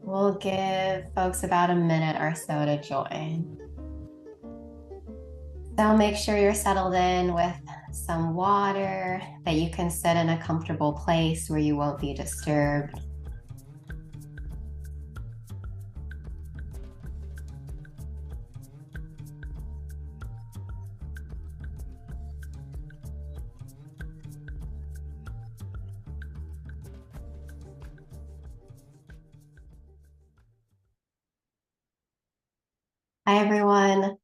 We'll give folks about a minute or so to join. So make sure you're settled in with some water, that you can sit in a comfortable place where you won't be disturbed. Hi, everyone.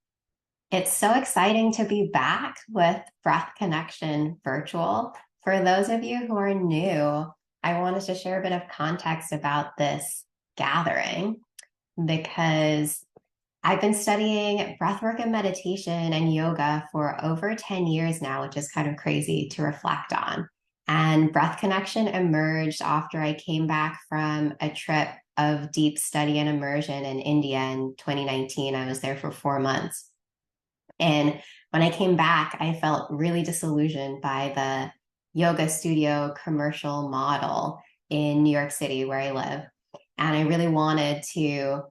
It's so exciting to be back with Breath Connection Virtual. For those of you who are new, I wanted to share a bit of context about this gathering because I've been studying breathwork and meditation and yoga for over 10 years now, which is kind of crazy to reflect on. And breath connection emerged after I came back from a trip of deep study and immersion in India in 2019. I was there for 4 months. And when I came back, I felt really disillusioned by the yoga studio commercial model in New York City, where I live. And I really wanted to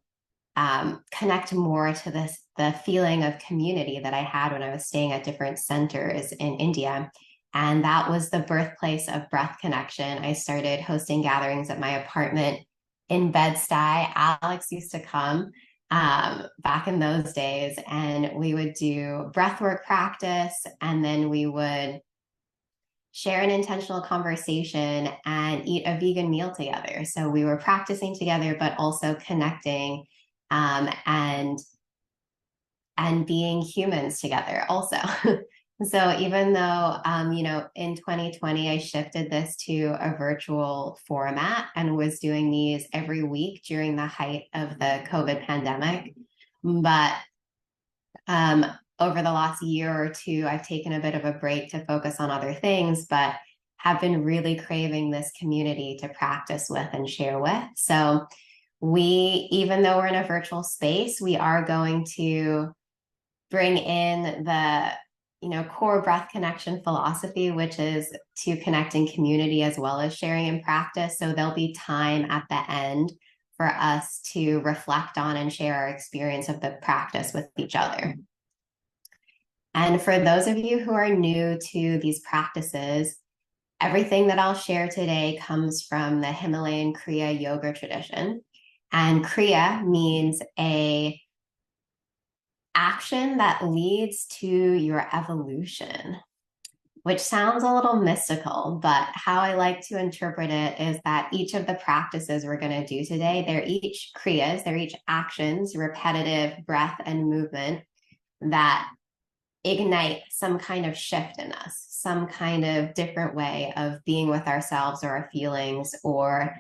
connect more to the feeling of community that I had when I was staying at different centers in India. And that was the birthplace of Breath Connection. I started hosting gatherings at my apartment in Bed-Stuy. Alex used to come back in those days, and we would do breathwork practice, and then we would share an intentional conversation and eat a vegan meal together. So we were practicing together, but also connecting and being humans together also. So even though, in 2020, I shifted this to a virtual format and was doing these every week during the height of the COVID pandemic. But over the last year or two, I've taken a bit of a break to focus on other things, but have been really craving this community to practice with and share with. So even though we're in a virtual space, we are going to bring in the core breath connection philosophy, which is to connect in community as well as sharing in practice. So there'll be time at the end for us to reflect on and share our experience of the practice with each other. And for those of you who are new to these practices, everything that I'll share today comes from the Himalayan kriya yoga tradition. And kriya means a action that leads to your evolution, which sounds a little mystical, but how I like to interpret it is that each of the practices we're going to do today, they're each kriyas, they're each actions, repetitive breath and movement that ignite some kind of shift in us, some kind of different way of being with ourselves or our feelings, or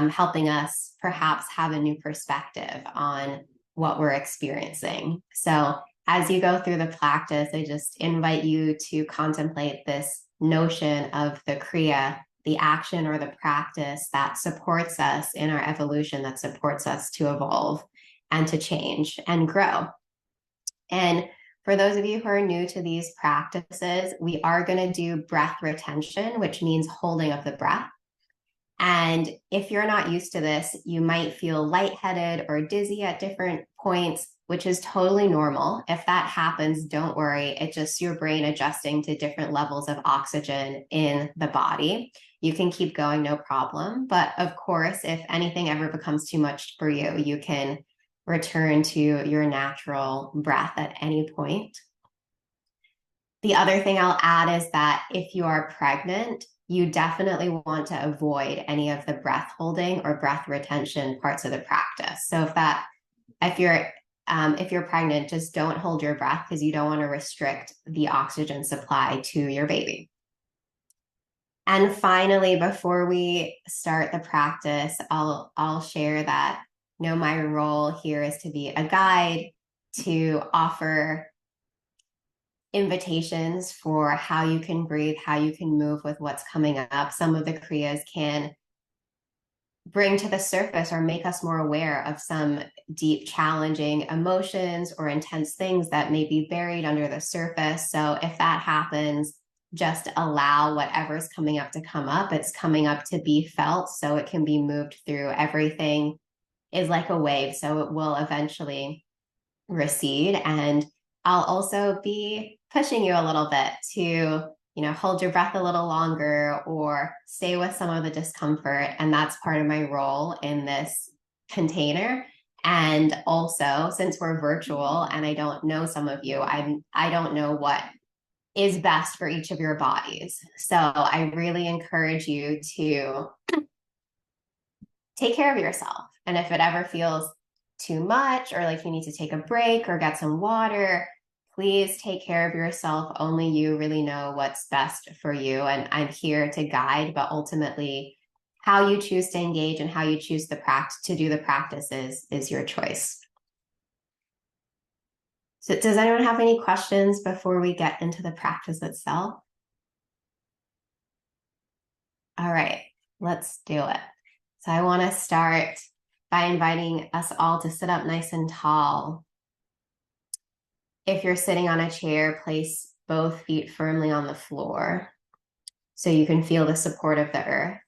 helping us perhaps have a new perspective on what we're experiencing. So as you go through the practice, I just invite you to contemplate this notion of the kriya, the action or the practice that supports us in our evolution, that supports us to evolve and to change and grow. And for those of you who are new to these practices, we are going to do breath retention, which means holding of the breath. And if you're not used to this, you might feel lightheaded or dizzy at different points, which is totally normal. If that happens, don't worry. It's just your brain adjusting to different levels of oxygen in the body. You can keep going, no problem. But of course, if anything ever becomes too much for you, you can return to your natural breath at any point. The other thing I'll add is that if you are pregnant, you definitely want to avoid any of the breath holding or breath retention parts of the practice. So if you're pregnant, just don't hold your breath because you don't want to restrict the oxygen supply to your baby. And finally, before we start the practice, I'll share that my role here is to be a guide, to offer invitations for how you can breathe, how you can move with what's coming up. Some of the kriyas can bring to the surface or make us more aware of some deep, challenging emotions or intense things that may be buried under the surface. So if that happens, just allow whatever's coming up to come up. It's coming up to be felt, so it can be moved through everything is like a wave, so it will eventually recede. And I'll also be pushing you a little bit to, hold your breath a little longer or stay with some of the discomfort. And that's part of my role in this container. And also, since we're virtual and I don't know some of you, I don't know what is best for each of your bodies. So I really encourage you to take care of yourself. And if it ever feels too much or like you need to take a break or get some water, please take care of yourself. Only you really know what's best for you. And I'm here to guide, but ultimately, how you choose to engage and how you choose to do the practices is your choice. So does anyone have any questions before we get into the practice itself? All right, let's do it. So I want to start by inviting us all to sit up nice and tall. If you're sitting on a chair, place both feet firmly on the floor so you can feel the support of the earth.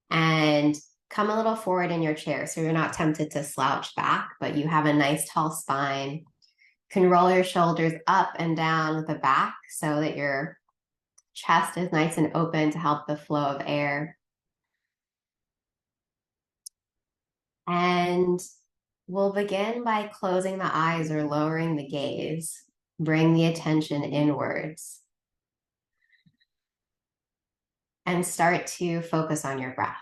And come a little forward in your chair so you're not tempted to slouch back, but you have a nice tall spine. You can roll your shoulders up and down the back so that your chest is nice and open to help the flow of air. And we'll begin by closing the eyes or lowering the gaze. Bring the attention inwards. And start to focus on your breath.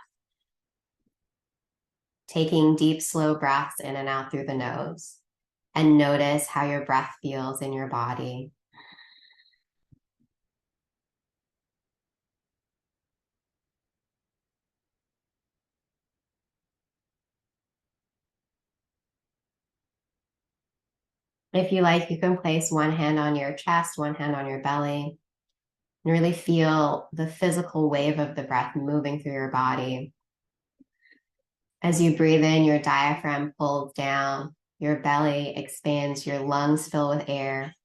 Taking deep, slow breaths in and out through the nose. And notice how your breath feels in your body. If you like, you can place one hand on your chest, one hand on your belly, and really feel the physical wave of the breath moving through your body. As you breathe in, your diaphragm pulls down, your belly expands, your lungs fill with air.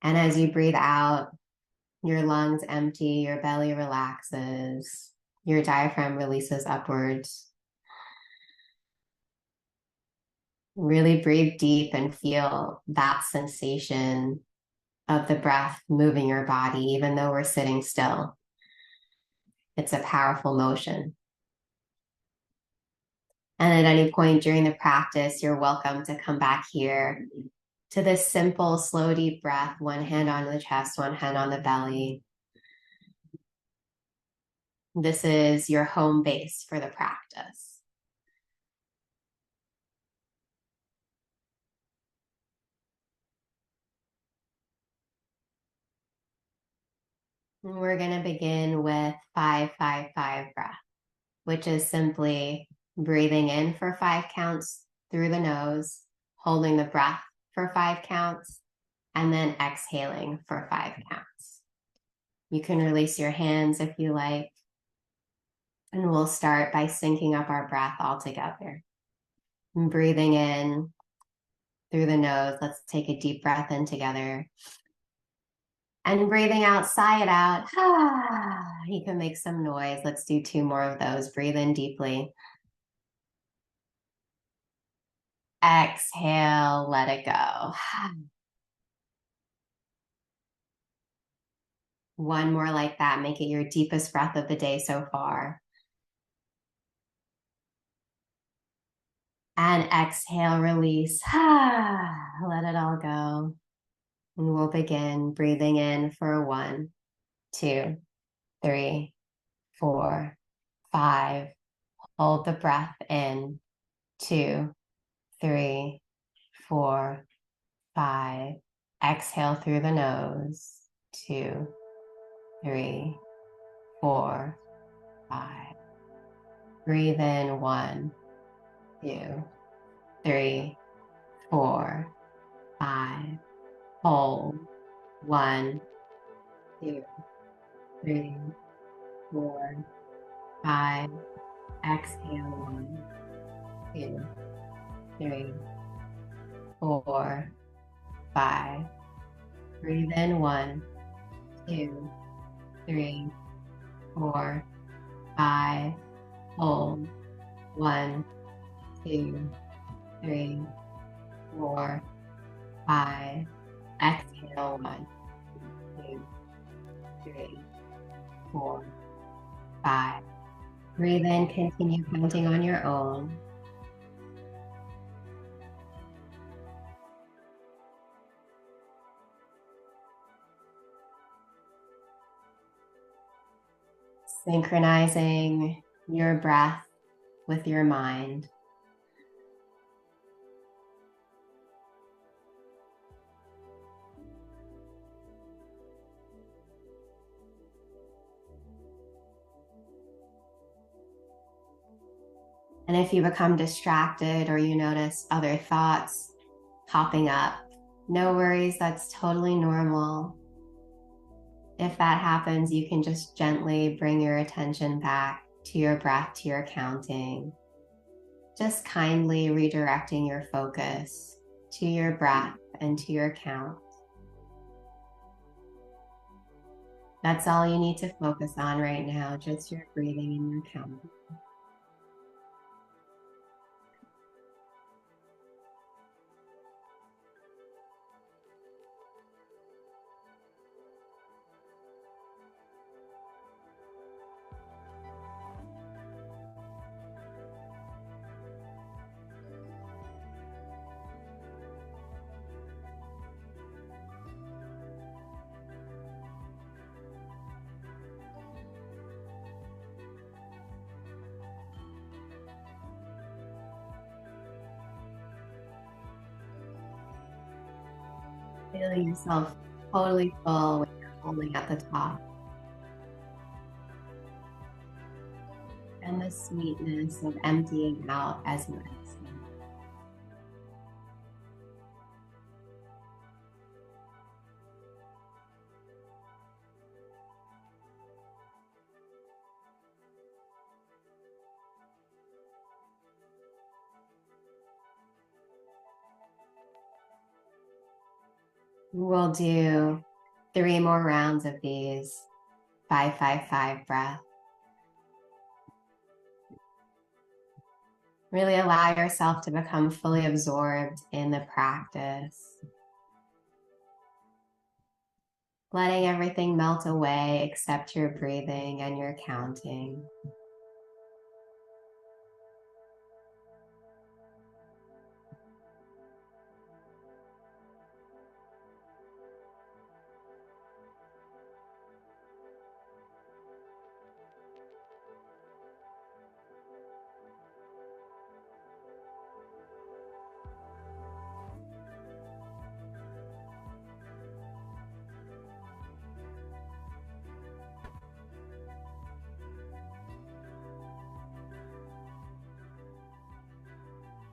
And as you breathe out, your lungs empty, your belly relaxes, your diaphragm releases upwards. Really breathe deep and feel that sensation of the breath moving your body, even though we're sitting still. It's a powerful motion. And at any point during the practice, you're welcome to come back here to this simple, slow, deep breath, one hand on the chest, one hand on the belly. This is your home base for the practice. And we're going to begin with 5-5-5 breath, which is simply breathing in for 5 counts through the nose, holding the breath for 5 counts, and then exhaling for 5 counts. You can release your hands if you like. And we'll start by syncing up our breath all together. And breathing in through the nose. Let's take a deep breath in together. And breathing out, sigh it out. You can make some noise. Let's do 2 more of those. Breathe in deeply. Exhale, let it go. 1 more like that. Make it your deepest breath of the day so far. And exhale, release. Let it all go. And we'll begin breathing in for 1, 2, 3, 4, 5. Hold the breath in. 2, 3, 4, 5. Exhale through the nose. 2, 3, 4, 5. Breathe in. 1, 2, 3, 4, 5. Hold. 1, 2, 3, 4, 5. Exhale. 1, 2, 3, 4, 5. Breathe in. 1, 2, 3, 4, 5. Hold. 1, 2, 3, 4, 5. Exhale, 1, 2, 3, 4, 5. Breathe in, continue counting on your own. Synchronizing your breath with your mind. And if you become distracted or you notice other thoughts popping up, no worries, that's totally normal. If that happens, you can just gently bring your attention back to your breath, to your counting. Just kindly redirecting your focus to your breath and to your count. That's all you need to focus on right now, just your breathing and your counting. Feeling yourself totally full when you're holding at the top. And the sweetness of emptying out as you exhale. We'll do 3 more rounds of these 5-5-5 breath. Really allow yourself to become fully absorbed in the practice. Letting everything melt away except your breathing and your counting.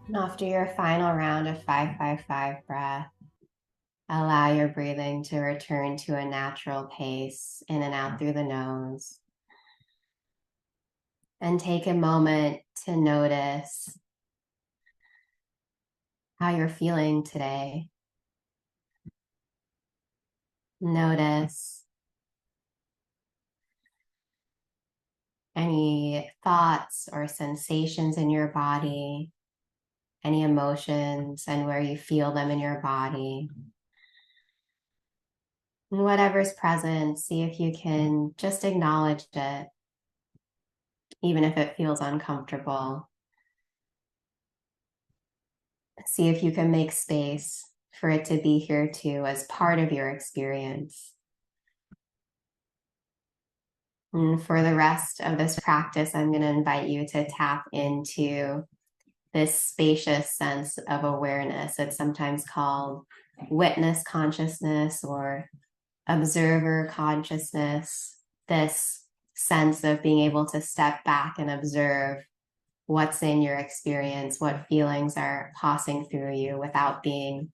And after your final round of 5-5-5 breath, allow your breathing to return to a natural pace in and out through the nose. And take a moment to notice how you're feeling today. Notice any thoughts or sensations in your body, any emotions and where you feel them in your body. And whatever's present, see if you can just acknowledge it, even if it feels uncomfortable. See if you can make space for it to be here too as part of your experience. And for the rest of this practice, I'm going to invite you to tap into this spacious sense of awareness. It's sometimes called witness consciousness or observer consciousness. This sense of being able to step back and observe what's in your experience, what feelings are passing through you without being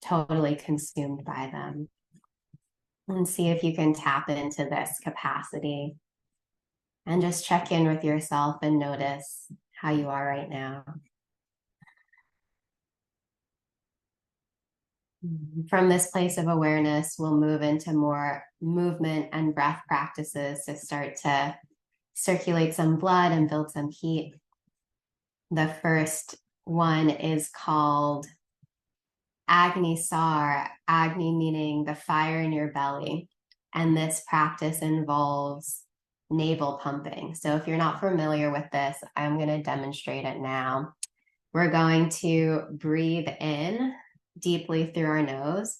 totally consumed by them. And see if you can tap into this capacity and just check in with yourself and notice how you are right now. From this place of awareness, we'll move into more movement and breath practices to start to circulate some blood and build some heat. The first one is called Agni Sar, Agni meaning the fire in your belly. And this practice involves navel pumping. So if you're not familiar with this, I'm going to demonstrate it now. We're going to breathe in deeply through our nose,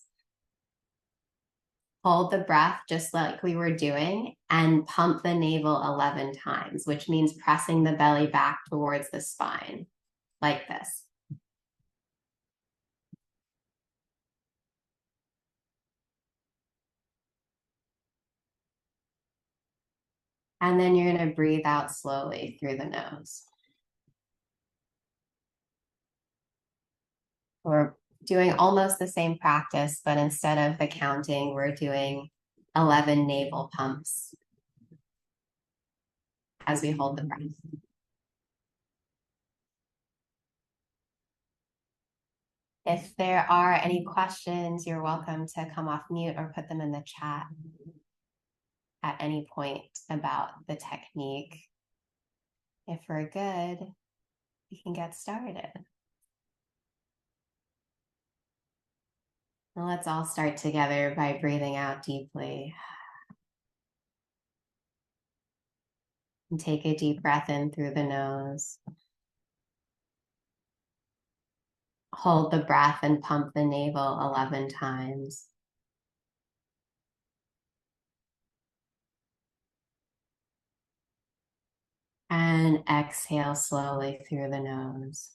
hold the breath just like we were doing, and pump the navel 11 times, which means pressing the belly back towards the spine, like this. And then you're going to breathe out slowly through the nose. We're doing almost the same practice, but instead of the counting, we're doing 11 navel pumps as we hold the breath. If there are any questions, you're welcome to come off mute or put them in the chat at any point about the technique. If we're good, we can get started. Well, let's all start together by breathing out deeply. And take a deep breath in through the nose. Hold the breath and pump the navel 11 times. And exhale slowly through the nose.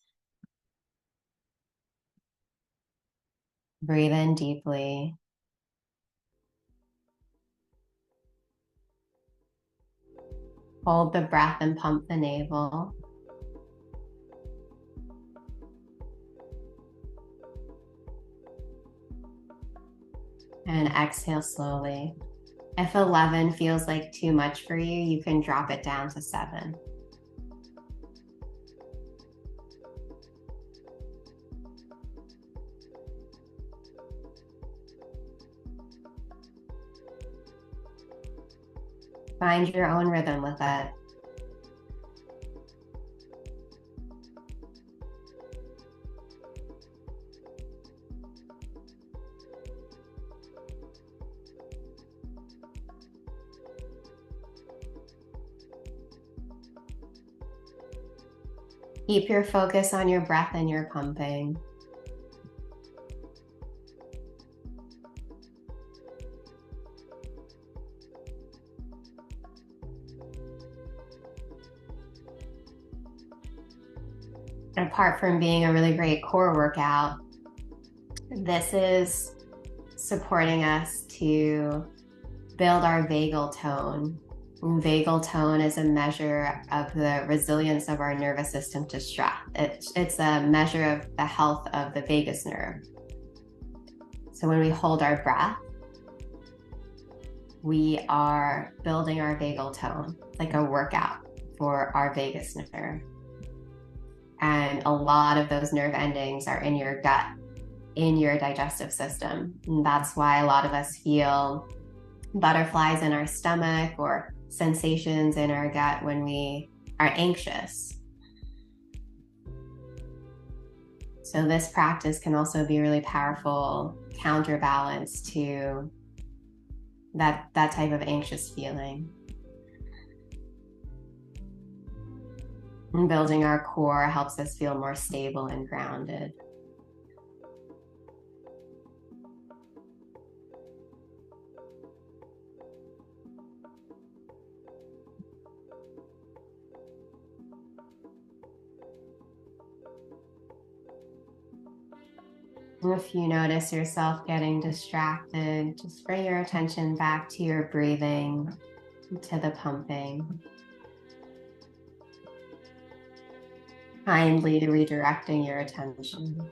Breathe in deeply. Hold the breath and pump the navel. And exhale slowly. If 11 feels like too much for you, you can drop it down to 7. Find your own rhythm with it. Keep your focus on your breath and your pumping. Apart from being a really great core workout, this is supporting us to build our vagal tone. And vagal tone is a measure of the resilience of our nervous system to stress. It's a measure of the health of the vagus nerve. So when we hold our breath, we are building our vagal tone, like a workout for our vagus nerve. And a lot of those nerve endings are in your gut, in your digestive system. And that's why a lot of us feel butterflies in our stomach or sensations in our gut when we are anxious. So this practice can also be a really powerful counterbalance to that type of anxious feeling. And building our core helps us feel more stable and grounded. If you notice yourself getting distracted, just bring your attention back to your breathing, to the pumping. Kindly redirecting your attention.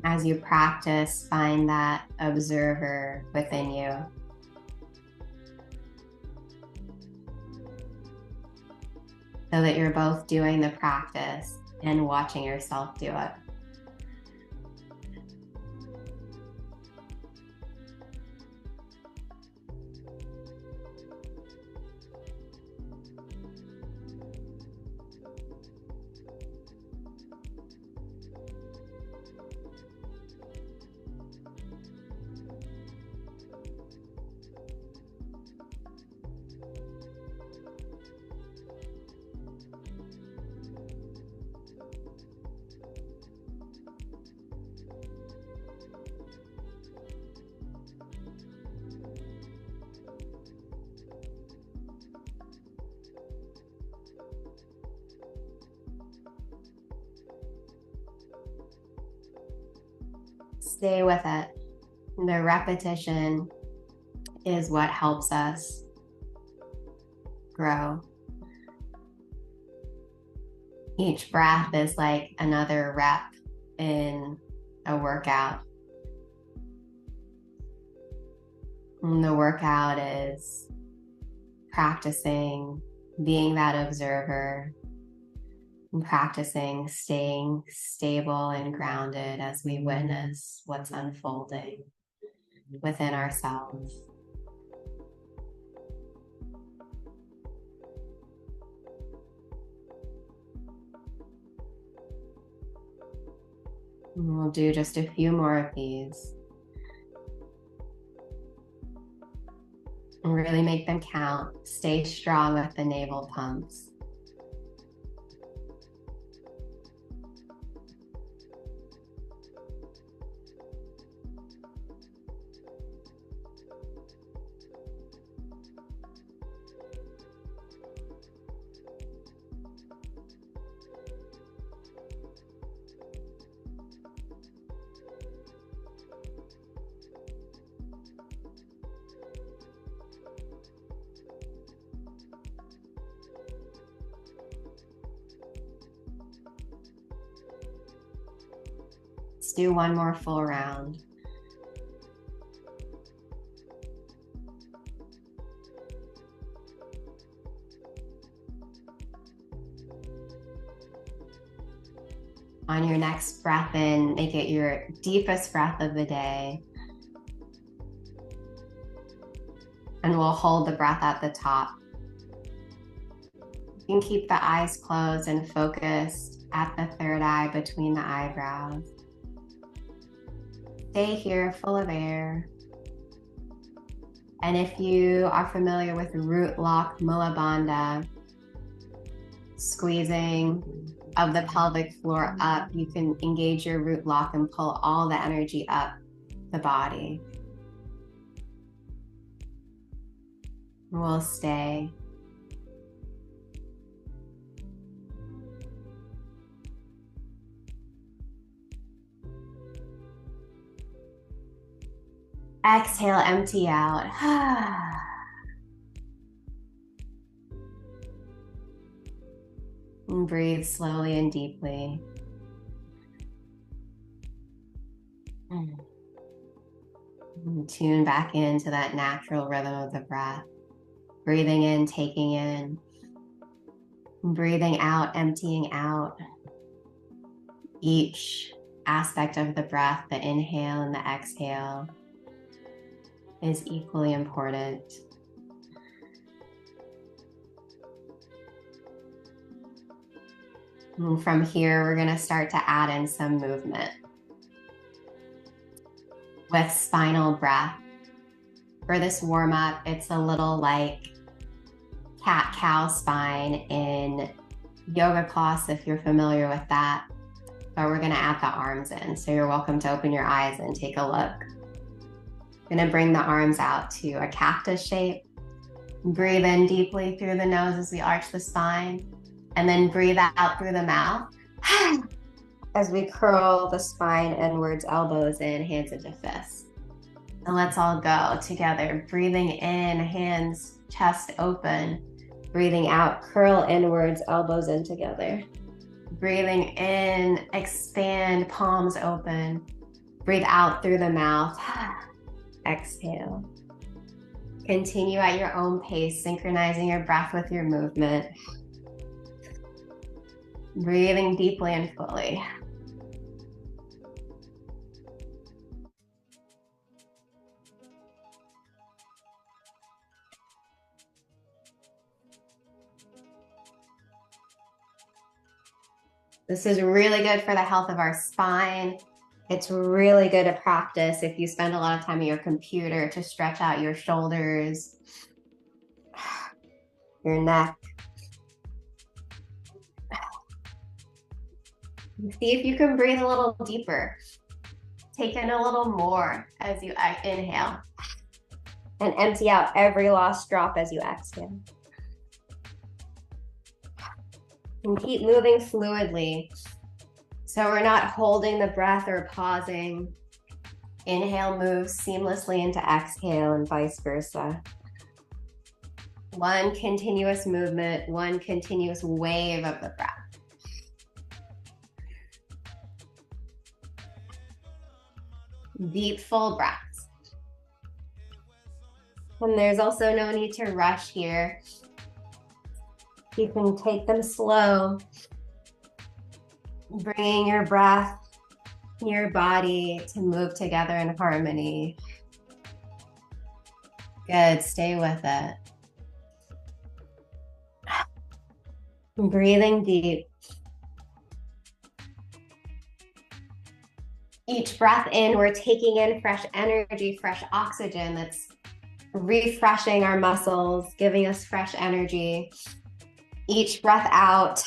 As you practice, find that observer within you. So that you're both doing the practice and watching yourself do it. Stay with it. The repetition is what helps us grow. Each breath is like another rep in a workout. And the workout is practicing being that observer and practicing staying stable and grounded as we witness what's unfolding within ourselves. And we'll do just a few more of these. And really make them count. Stay strong with the navel pumps. Let's do one more full round. On your next breath in, make it your deepest breath of the day. And we'll hold the breath at the top. You can keep the eyes closed and focused at the third eye between the eyebrows. Stay here full of air. And if you are familiar with root lock Mula Bandha, squeezing of the pelvic floor up, you can engage your root lock and pull all the energy up the body. We'll stay. Exhale, empty out. And breathe slowly and deeply. And tune back into that natural rhythm of the breath. Breathing in, taking in. Breathing out, emptying out. Each aspect of the breath, the inhale and the exhale, is equally important. And from here, we're going to start to add in some movement with spinal breath. For this warm up, it's a little like cat-cow spine in yoga class, if you're familiar with that. But we're going to add the arms in. So you're welcome to open your eyes and take a look. Going to bring the arms out to a cactus shape. Breathe in deeply through the nose as we arch the spine. And then breathe out through the mouth as we curl the spine inwards, elbows in, hands into fists. And let's all go together. Breathing in, hands, chest open. Breathing out, curl inwards, elbows in together. Breathing in, expand, palms open. Breathe out through the mouth. Exhale. Continue at your own pace, synchronizing your breath with your movement. Breathing deeply and fully. This is really good for the health of our spine. It's really good to practice if you spend a lot of time at your computer to stretch out your shoulders, your neck. See if you can breathe a little deeper. Take in a little more as you inhale. And empty out every last drop as you exhale. And keep moving fluidly. So we're not holding the breath or pausing. Inhale moves seamlessly into exhale and vice versa. One continuous movement, one continuous wave of the breath. Deep, full breaths. And there's also no need to rush here. You can take them slow, bringing your breath, your body to move together in harmony. Good, stay with it. Breathing deep. Each breath in, we're taking in fresh energy, fresh oxygen that's refreshing our muscles, giving us fresh energy. Each breath out,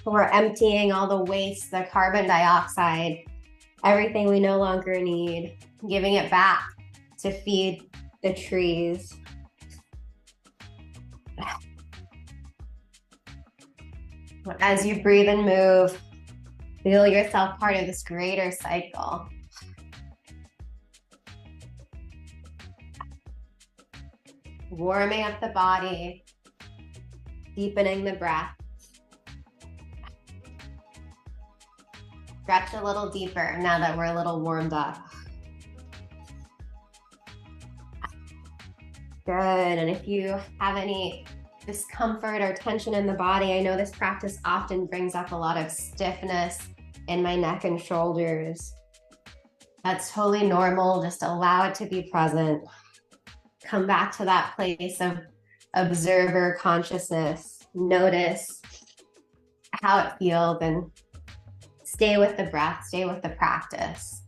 we're emptying all the waste, the carbon dioxide, everything we no longer need, giving it back to feed the trees. As you breathe and move, feel yourself part of this greater cycle. Warming up the body, deepening the breath. Stretch a little deeper now that we're a little warmed up. Good, and if you have any discomfort or tension in the body, I know this practice often brings up a lot of stiffness in my neck and shoulders. That's totally normal, just allow it to be present. Come back to that place of observer consciousness. Notice how it feels and stay with the breath, stay with the practice.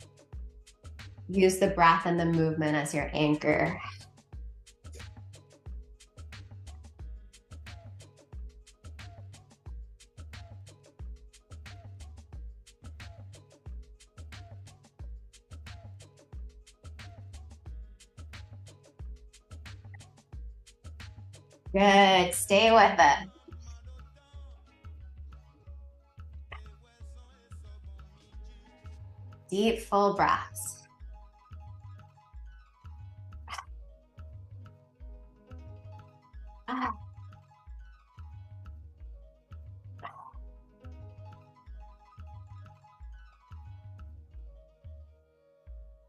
Use the breath and the movement as your anchor. Good, stay with it. Deep, full breaths.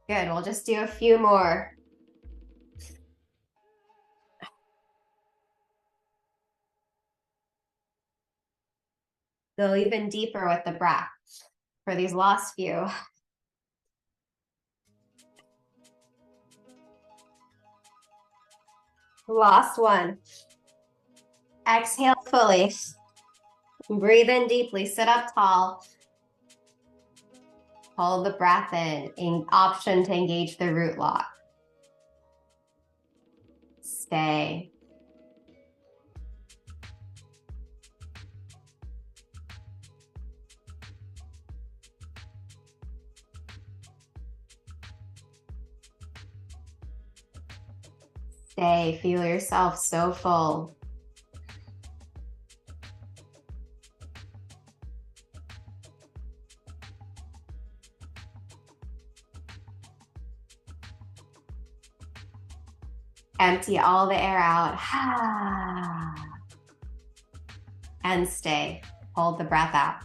Good, we'll just do a few more. Go even deeper with the breath for these last few. Last one. Exhale fully. Breathe in deeply, sit up tall. Hold the breath in option to engage the root lock. Stay. Stay, feel yourself so full. Empty all the air out. And stay. Hold the breath out.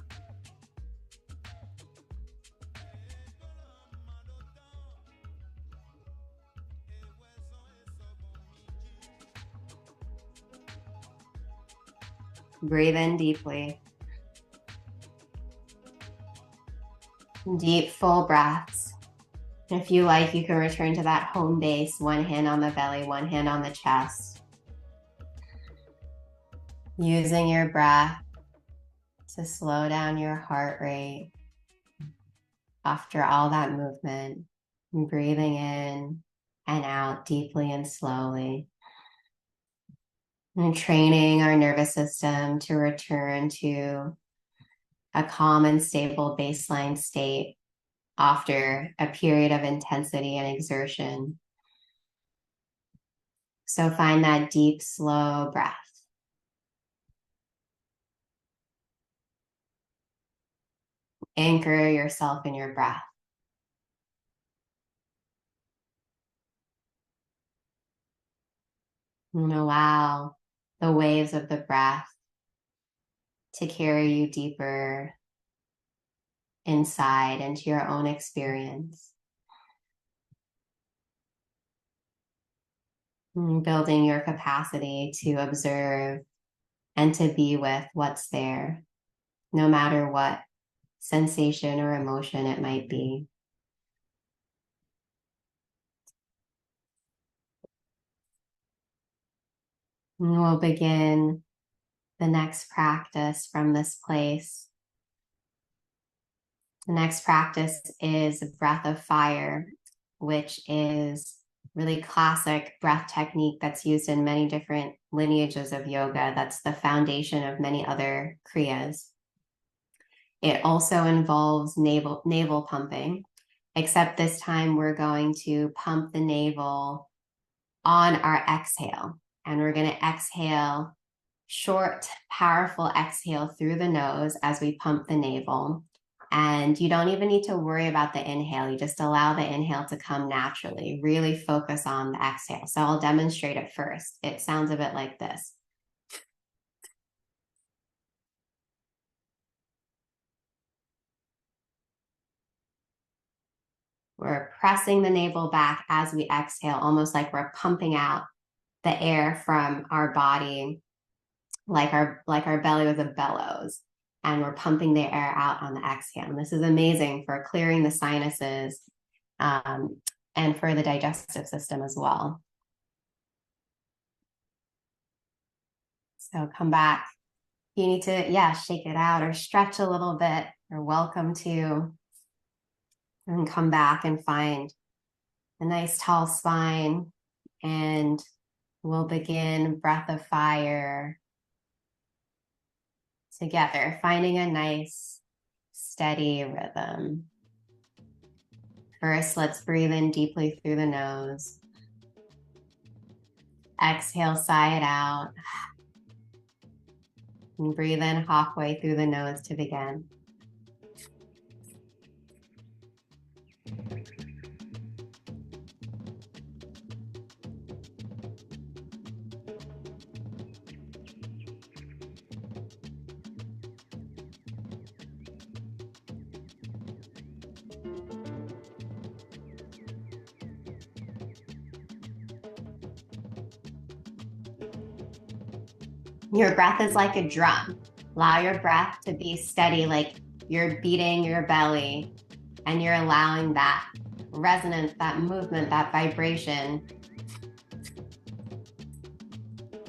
Breathe in deeply. Deep, full breaths. If you like, you can return to that home base, one hand on the belly, one hand on the chest. Using your breath to slow down your heart rate after all that movement. And breathing in and out deeply and slowly. And training our nervous system to return to a calm and stable baseline state after a period of intensity and exertion. So find that deep, slow breath. Anchor yourself in your breath. And allow the waves of the breath to carry you deeper inside into your own experience. And building your capacity to observe and to be with what's there, no matter what sensation or emotion it might be. And we'll begin the next practice from this place. The next practice is breath of fire, which is really classic breath technique that's used in many different lineages of yoga. That's the foundation of many other kriyas. It also involves navel pumping, except this time we're going to pump the navel on our exhale. And we're going to exhale, short, powerful exhale through the nose as we pump the navel. And you don't even need to worry about the inhale. You just allow the inhale to come naturally. Really focus on the exhale. So I'll demonstrate it first. It sounds a bit like this. We're pressing the navel back as we exhale, almost like we're pumping out the air from our body, like our belly was a bellows. And we're pumping the air out on the exhale. And this is amazing for clearing the sinuses and for the digestive system as well. So come back. You need to, shake it out or stretch a little bit. You're welcome to. And come back and find a nice tall spine. And we'll begin breath of fire together, finding a nice, steady rhythm. First, let's breathe in deeply through the nose. Exhale, sigh it out. And breathe in halfway through the nose to begin. Your breath is like a drum. Allow your breath to be steady, like you're beating your belly, and you're allowing that resonance, that movement, that vibration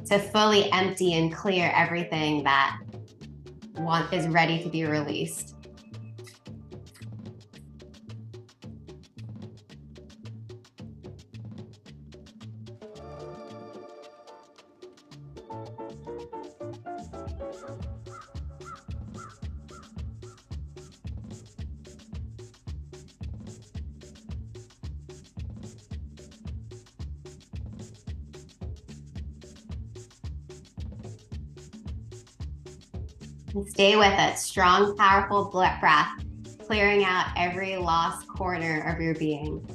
to fully empty and clear everything that is ready to be released. Stay with it. Strong, powerful breath, clearing out every lost corner of your being.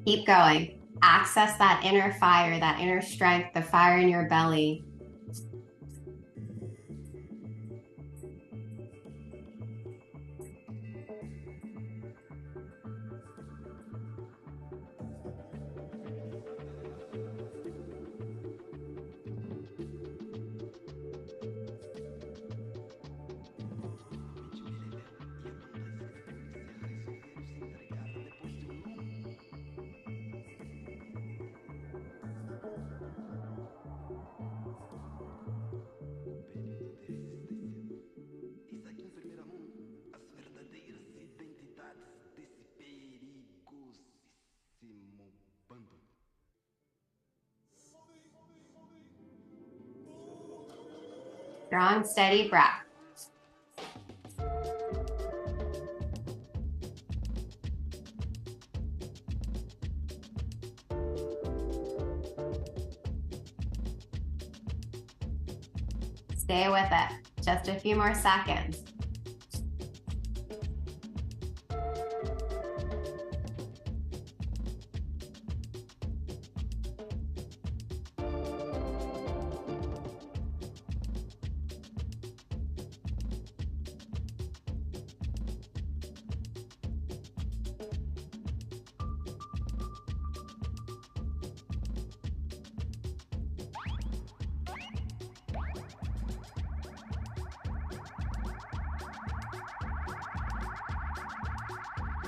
Keep going. Access that inner fire, that inner strength, the fire in your belly. Strong, steady breath. Stay with it. Just a few more seconds.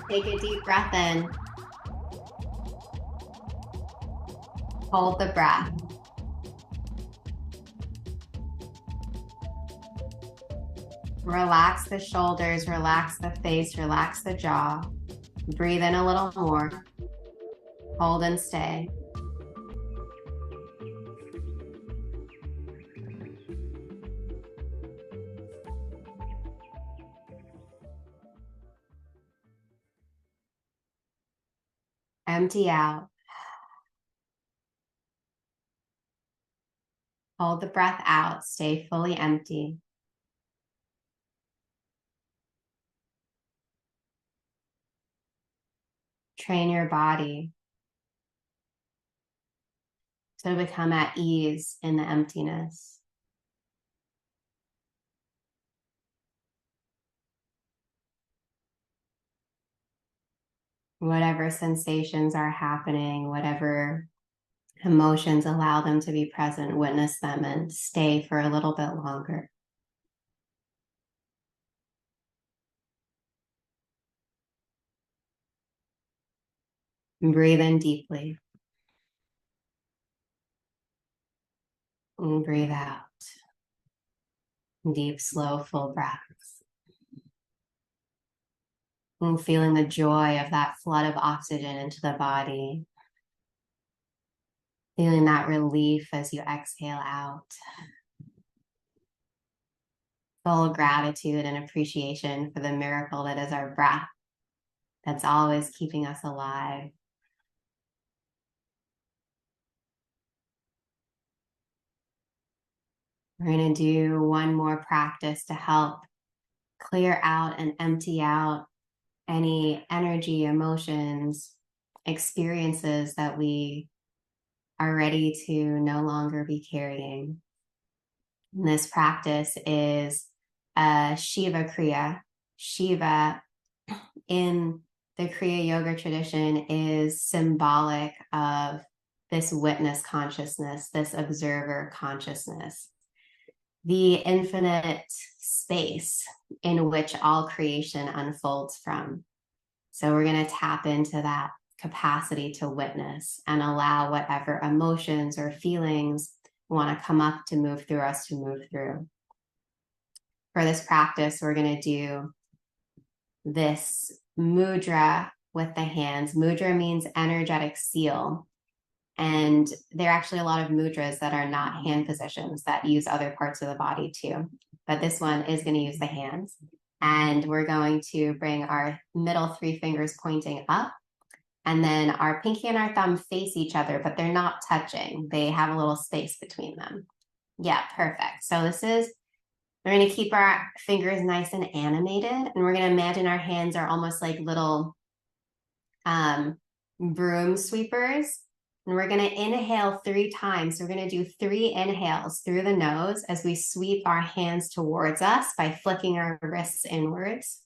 Take a deep breath in. Hold the breath. Relax the shoulders, relax the face, relax the jaw. Breathe in a little more. Hold and stay. Empty out. Hold the breath out. Stay fully empty. Train your body to become at ease in the emptiness. Whatever sensations are happening, whatever emotions, allow them to be present, witness them, and stay for a little bit longer. And breathe in deeply. And breathe out. Deep, slow, full breaths. And feeling the joy of that flood of oxygen into the body. Feeling that relief as you exhale out. Full gratitude and appreciation for the miracle that is our breath, that's always keeping us alive. We're going to do one more practice to help clear out and empty out any energy, emotions, experiences that we are ready to no longer be carrying. And this practice is a Shiva kriya. Shiva in the Kriya Yoga tradition is symbolic of this witness consciousness, this observer consciousness, the infinite space in which all creation unfolds from. So we're going to tap into that capacity to witness and allow whatever emotions or feelings want to come up to move through us to move through. For this practice, we're going to do this mudra with the hands. Mudra means energetic seal. And there are actually a lot of mudras that are not hand positions that use other parts of the body too. But this one is going to use the hands. And we're going to bring our middle three fingers pointing up. And then our pinky and our thumb face each other, but they're not touching. They have a little space between them. Yeah, perfect. So we're going to keep our fingers nice and animated. And we're going to imagine our hands are almost like little broom sweepers. And we're going to inhale 3 times. We're going to do 3 inhales through the nose as we sweep our hands towards us by flicking our wrists inwards.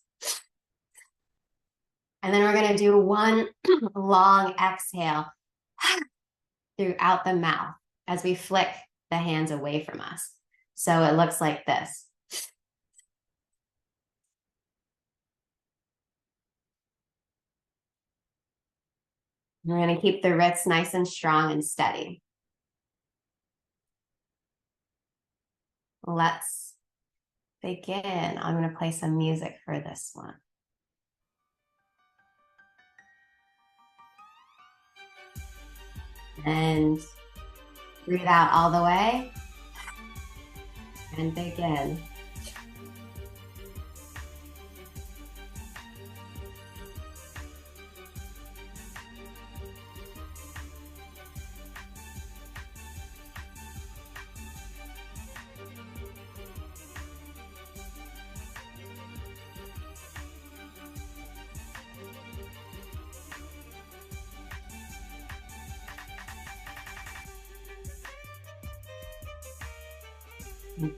And then we're going to do 1 long exhale throughout the mouth as we flick the hands away from us. So it looks like this. We're going to keep the wrists nice and strong and steady. Let's begin. I'm going to play some music for this one. And breathe out all the way. And begin.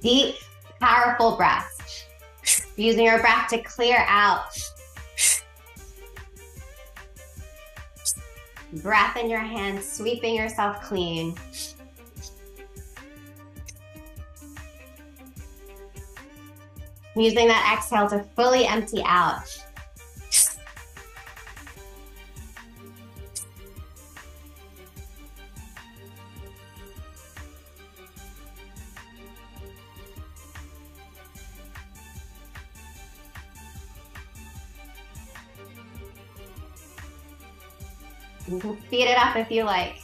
Deep, powerful breaths. Using your breath to clear out. Breath in your hands, sweeping yourself clean. Using that exhale to fully empty out. You can speed it up if you like.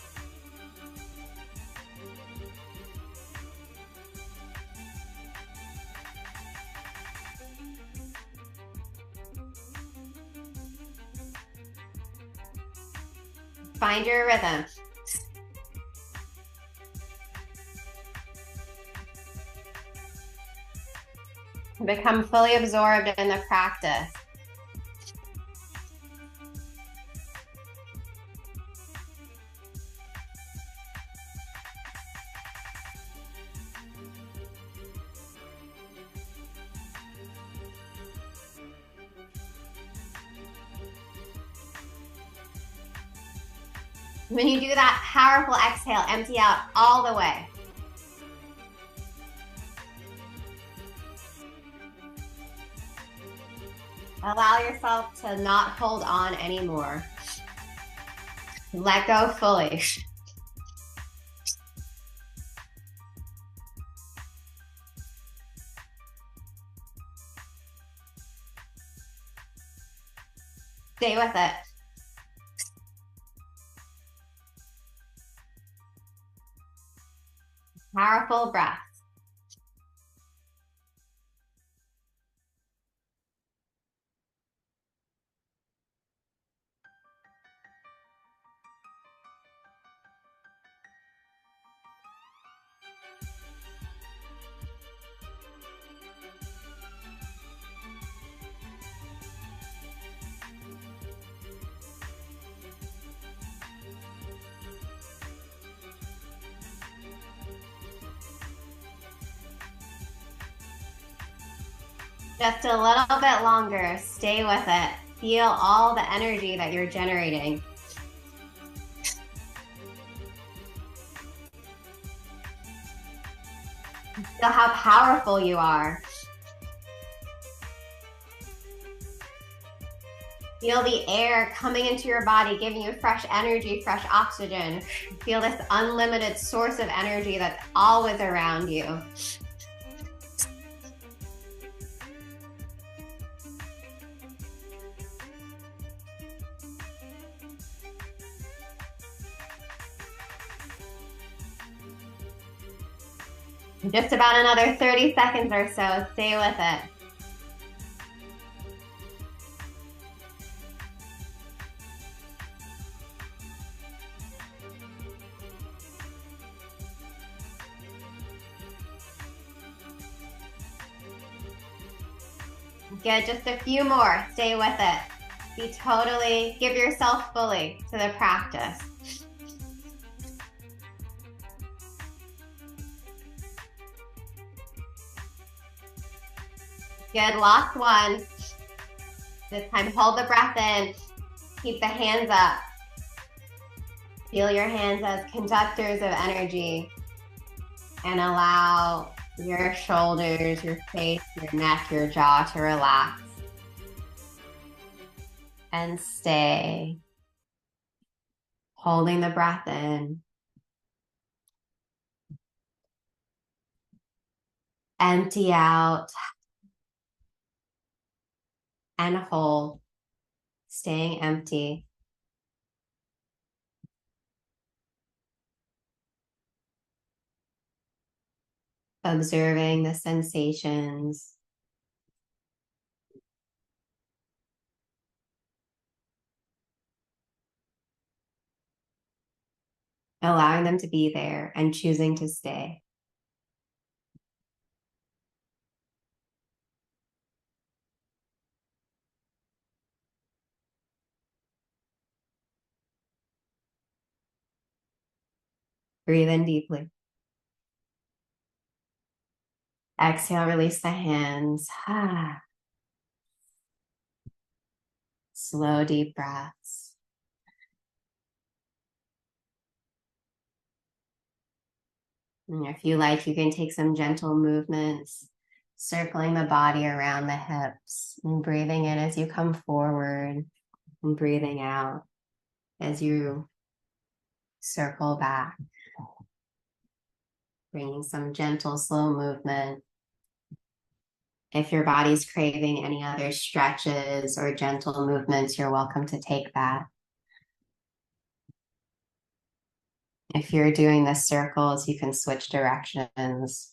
Find your rhythm. Become fully absorbed in the practice. When you do that powerful exhale, empty out all the way. Allow yourself to not hold on anymore. Let go fully. Stay with it. Powerful breath. Just a little bit longer. Stay with it. Feel all the energy that you're generating. Feel how powerful you are. Feel the air coming into your body, giving you fresh energy, fresh oxygen. Feel this unlimited source of energy that's always around you. Just about another 30 seconds or so. Stay with it. Good, just a few more. Stay with it. Give yourself fully to the practice. Good, last one. This time, hold the breath in. Keep the hands up. Feel your hands as conductors of energy. And allow your shoulders, your face, your neck, your jaw to relax. And stay. Holding the breath in. Empty out. And hold. Staying empty. Observing the sensations. Allowing them to be there and choosing to stay. Breathe in deeply. Exhale, release the hands. Slow, deep breaths. And if you like, you can take some gentle movements, circling the body around the hips and breathing in as you come forward and breathing out as you circle back. Bringing some gentle, slow movement. If your body's craving any other stretches or gentle movements, you're welcome to take that. If you're doing the circles, you can switch directions.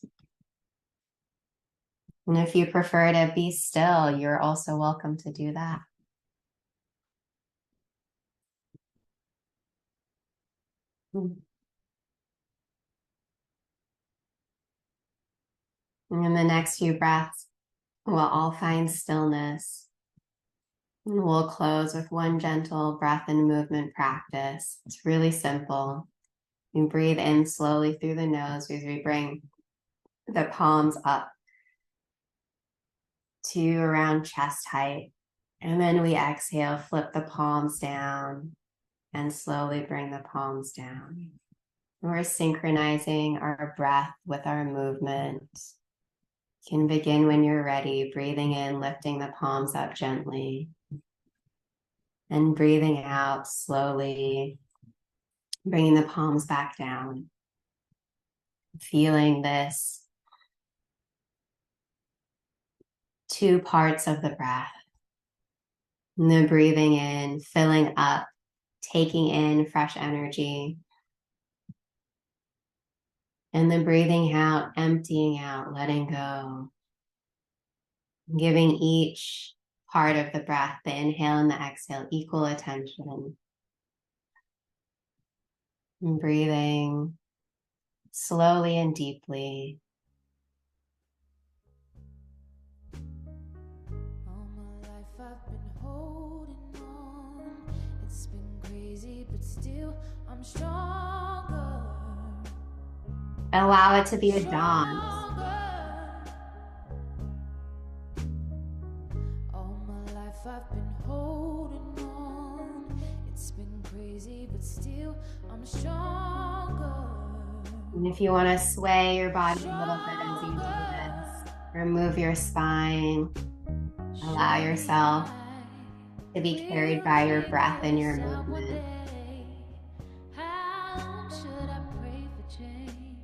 And if you prefer to be still, you're also welcome to do that. And in the next few breaths, we'll all find stillness. And we'll close with one gentle breath and movement practice. It's really simple. You breathe in slowly through the nose as we bring the palms up to around chest height. And then we exhale, flip the palms down and slowly bring the palms down. We're synchronizing our breath with our movement. You can begin when you're ready, breathing in, lifting the palms up gently. And breathing out slowly, bringing the palms back down. Feeling this two parts of the breath. And then breathing in, filling up, taking in fresh energy. And then breathing out, emptying out, letting go. Giving each part of the breath, the inhale and the exhale, equal attention. And breathing slowly and deeply. All my life I've been holding on. It's been crazy, but still I'm stronger. Allow it to be a dance. All my life I've been holding on. It's been crazy, but still I'm stronger. And if you want to sway your body a little bit as you do this, remove your spine. Allow yourself to be carried by your breath and your movement. How long should I pray for change?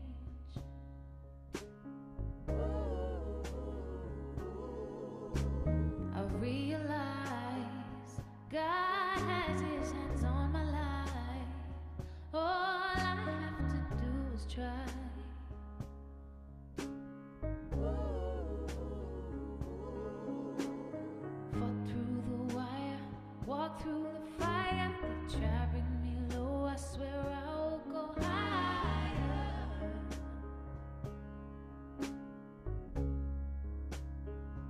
I realize God has his hands on my life. All I have to do is try. Fought through the wire, walk through the fire. They try bring me low, I swear I'll go higher.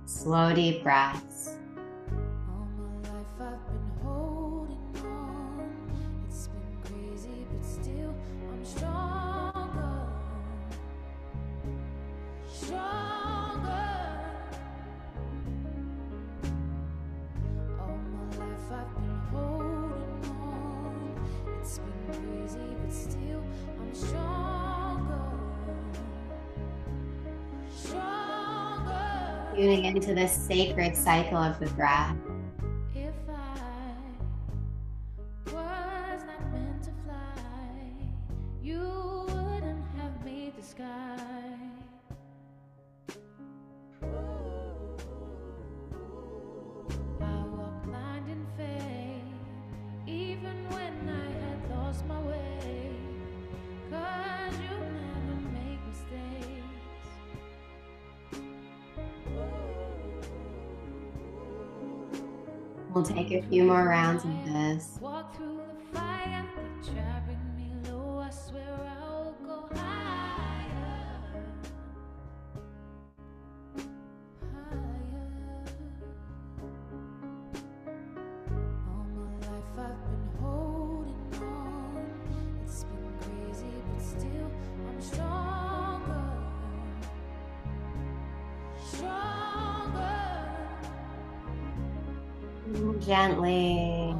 Slow, deep breaths. All my life I've been tuning into this sacred cycle of the breath. If I was not meant to fly, you wouldn't have made the sky. I walked blind in faith, even when I had lost my way. 'Cause you never make mistakes. We'll take a few more rounds of this. Walk through the fire, they try to bring me low. I swear I'll go higher, higher. All my life I've been holding on. It's been crazy, but still I'm stronger, stronger. Gently,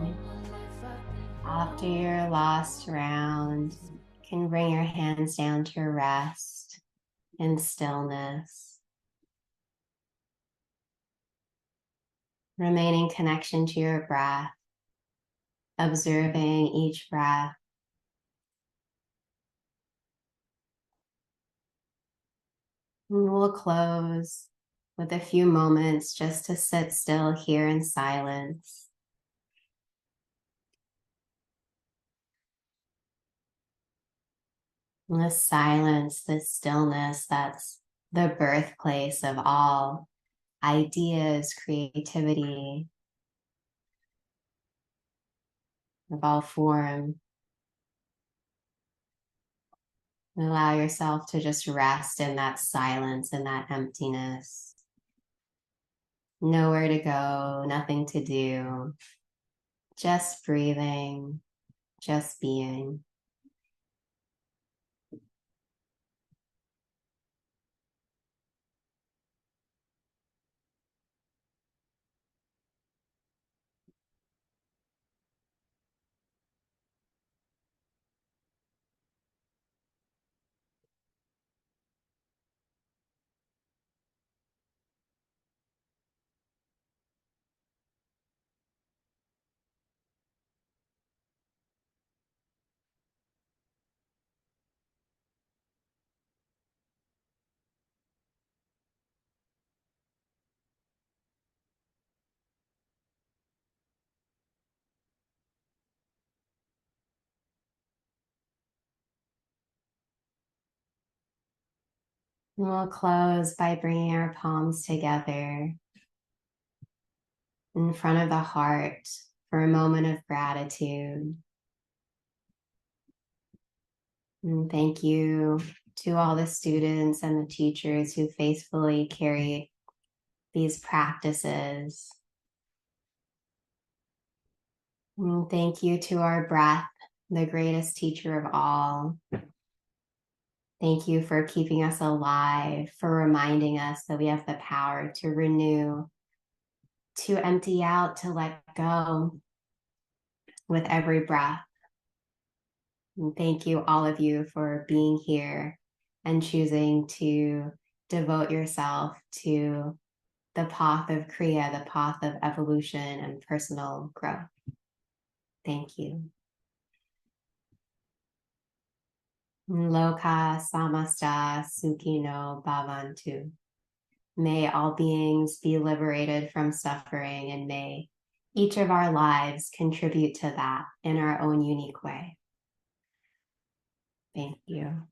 after your last round, you can bring your hands down to rest in stillness, remaining connection to your breath, observing each breath. And we'll close with a few moments just to sit still here in silence. And this silence, this stillness, that's the birthplace of all ideas, creativity, of all form. And allow yourself to just rest in that silence and that emptiness. Nowhere to go, nothing to do, just breathing, just being. And we'll close by bringing our palms together in front of the heart for a moment of gratitude. And thank you to all the students and the teachers who faithfully carry these practices. And thank you to our breath, the greatest teacher of all. Thank you for keeping us alive, for reminding us that we have the power to renew, to empty out, to let go with every breath. And thank you, all of you, for being here and choosing to devote yourself to the path of kriya, the path of evolution and personal growth. Thank you. Loka samasta sukhino bhavantu. May all beings be liberated from suffering, and may each of our lives contribute to that in our own unique way. Thank you.